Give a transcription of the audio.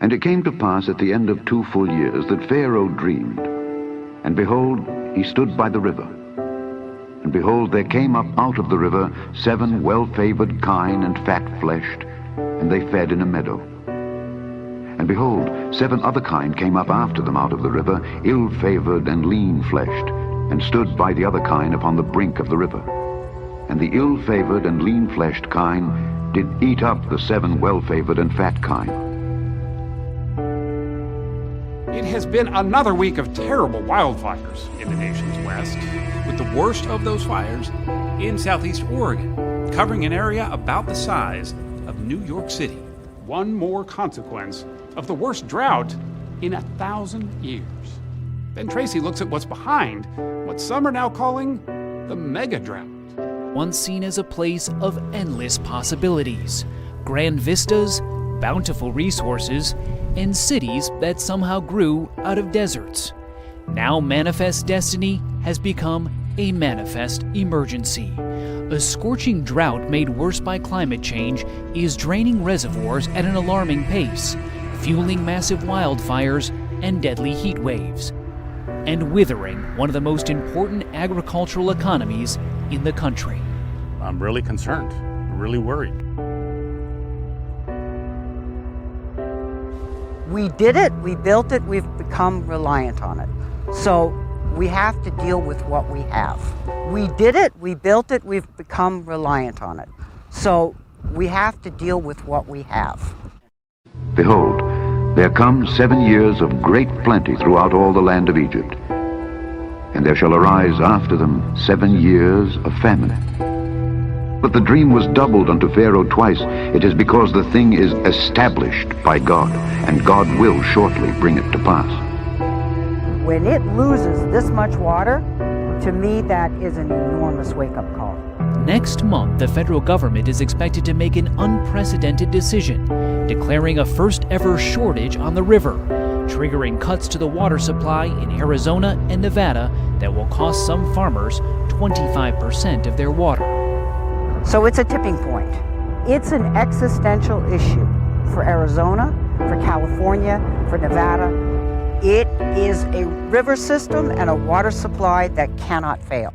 And it came to pass at the end of 2 full years that Pharaoh dreamed. And behold, he stood by the river. And behold, there came up out of the river 7 well-favored kine and fat-fleshed, and they fed in a meadow. And behold, 7 other kine came up after them out of the river, ill-favored and lean-fleshed, and stood by the other kine upon the brink of the river. And the ill-favored and lean-fleshed kine did eat up the 7 well-favored and fat kine. It has been another week of terrible wildfires in the nation's west, with the worst of those fires in southeast Oregon, covering an area about the size of New York City. One more consequence of the worst drought in 1,000 years. Ben Tracy looks at what's behind what some are now calling the megadrought. Once seen as a place of endless possibilities, grand vistas, bountiful resources, and cities that somehow grew out of deserts. Now manifest destiny has become a manifest emergency. A scorching drought made worse by climate change is draining reservoirs at an alarming pace, fueling massive wildfires and deadly heat waves, and withering one of the most important agricultural economies in the country. I'm really concerned, really worried. We did it, we built it, we've become reliant on it. So we have to deal with what we have. We did it, we built it, we've become reliant on it. So we have to deal with what we have. Behold, there come 7 years of great plenty throughout all the land of Egypt. And there shall arise after them 7 years of famine. But the dream was doubled unto Pharaoh twice. It is because the thing is established by God, and God will shortly bring it to pass. When it loses this much water, to me that is an enormous wake-up call. Next month, the federal government is expected to make an unprecedented decision, declaring a first-ever shortage on the river, triggering cuts to the water supply in Arizona and Nevada that will cost some farmers 25% of their water. So it's a tipping point. It's an existential issue for Arizona, for California, for Nevada. It is a river system and a water supply that cannot fail.